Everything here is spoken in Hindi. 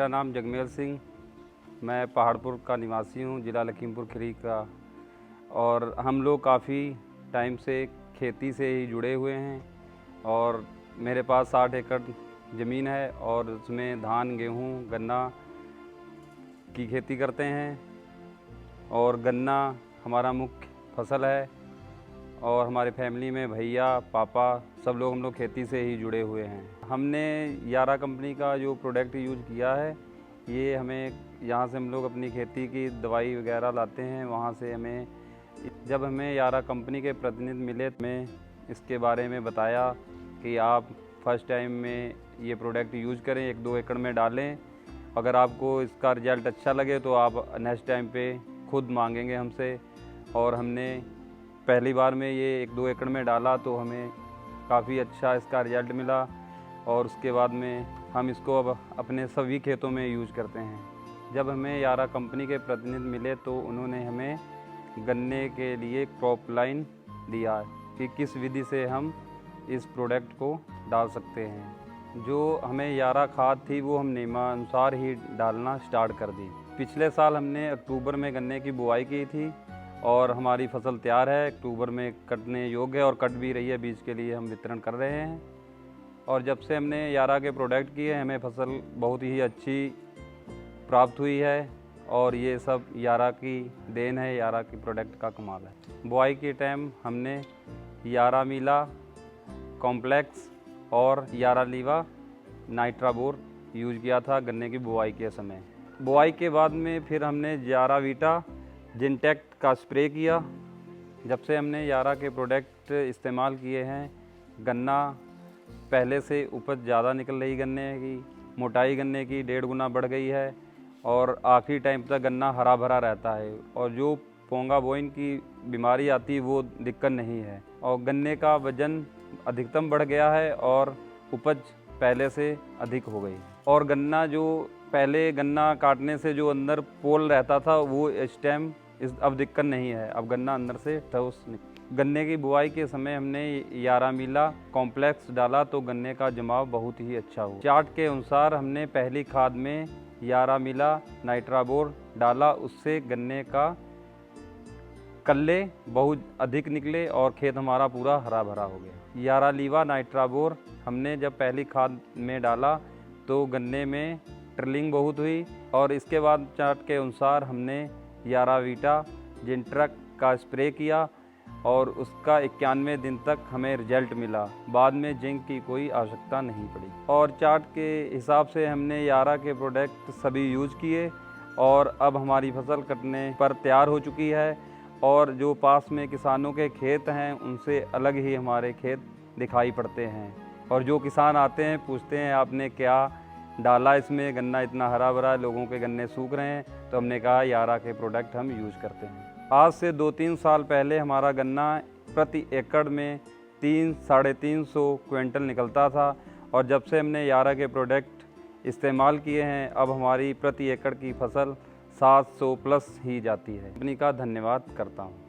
नाम जगमेल सिंह, मैं पहाड़पुर का निवासी हूँ, ज़िला लखीमपुर खीरी का। और हम लोग काफ़ी टाइम से खेती से ही जुड़े हुए हैं और मेरे पास 60 एकड़ ज़मीन है और उसमें धान, गेहूँ, गन्ना की खेती करते हैं। और गन्ना हमारा मुख्य फसल है और हमारे फैमिली में भैया, पापा सब लोग हम लोग खेती से ही जुड़े हुए हैं। हमने यारा कंपनी का जो प्रोडक्ट यूज़ किया है, ये हमें यहाँ से हम लोग अपनी खेती की दवाई वगैरह लाते हैं, वहाँ से जब हमें यारा कंपनी के प्रतिनिधि मिले तो हमें इसके बारे में बताया कि आप फर्स्ट टाइम में ये प्रोडक्ट यूज़ करें, 1-2 एकड़ में डालें। अगर आपको इसका रिज़ल्ट अच्छा लगे तो आप नेक्स्ट टाइम पे खुद मांगेंगे हमसे। और हमने पहली बार में ये 1-2 एकड़ में डाला तो हमें काफ़ी अच्छा इसका रिज़ल्ट मिला और उसके बाद में हम इसको अब अपने सभी खेतों में यूज़ करते हैं। जब हमें यारा कंपनी के प्रतिनिधि मिले तो उन्होंने हमें गन्ने के लिए क्रॉप लाइन दिया कि किस विधि से हम इस प्रोडक्ट को डाल सकते हैं। जो हमें यारा खाद थी वो हम नियमानुसार ही डालना स्टार्ट कर दी। पिछले साल हमने अक्टूबर में गन्ने की बुआई की थी और हमारी फसल तैयार है, अक्टूबर में कटने योग्य है और कट भी रही है। बीज के लिए हम वितरण कर रहे हैं और जब से हमने यारा के प्रोडक्ट किए हमें फसल बहुत ही अच्छी प्राप्त हुई है और ये सब यारा की देन है, यारा की प्रोडक्ट का कमाल है। बुआई के टाइम हमने यारा मीला कॉम्प्लेक्स और यारा लीवा नाइट्राबोर यूज़ किया था गन्ने की बुआई के समय। बुआई के बाद में फिर हमने यारा वीटा जिनटेक्ट का स्प्रे किया। जब से हमने यारा के प्रोडक्ट इस्तेमाल किए हैं, गन्ना पहले से उपज ज़्यादा निकल रही, गन्ने की मोटाई गन्ने की 1.5 गुना बढ़ गई है और आखिरी टाइम तक गन्ना हरा भरा रहता है और जो पोंगा बोइन की बीमारी आती है वो दिक्कत नहीं है। और गन्ने का वज़न अधिकतम बढ़ गया है और उपज पहले से अधिक हो गई। और गन्ना जो पहले गन्ना काटने से जो अंदर पोल रहता था वो इस टाइम अब दिक्कत नहीं है, अब गन्ना अंदर से ठोस। गन्ने की बुआई के समय हमने यारा मीला कॉम्प्लेक्स डाला तो गन्ने का जमाव बहुत ही अच्छा हुआ। चार्ट के अनुसार हमने पहली खाद में यारा मीला नाइट्राबोर डाला, उससे गन्ने का कल्ले बहुत अधिक निकले और खेत हमारा पूरा हरा भरा हो गया। यारा लीवा नाइट्राबोर हमने जब पहली खाद में डाला तो गन्ने में ट्रिलिंग बहुत हुई और इसके बाद चार्ट के अनुसार हमने यारा वीटा जिनट्रक का स्प्रे किया और उसका 91 दिन तक हमें रिजल्ट मिला। बाद में जिंक की कोई आवश्यकता नहीं पड़ी और चार्ट के हिसाब से हमने यारा के प्रोडक्ट सभी यूज़ किए और अब हमारी फसल कटने पर तैयार हो चुकी है और जो पास में किसानों के खेत हैं उनसे अलग ही हमारे खेत दिखाई पड़ते हैं। और जो किसान आते हैं पूछते हैं आपने क्या डाला इसमें, गन्ना इतना हरा भरा है, लोगों के गन्ने सूख रहे हैं, तो हमने कहा यारा के प्रोडक्ट हम यूज़ करते हैं। आज से 2-3 साल पहले हमारा गन्ना प्रति एकड़ में 300-350 क्विंटल निकलता था और जब से हमने यारा के प्रोडक्ट इस्तेमाल किए हैं अब हमारी प्रति एकड़ की फसल 700 प्लस ही जाती है। कंपनी का धन्यवाद करता हूँ।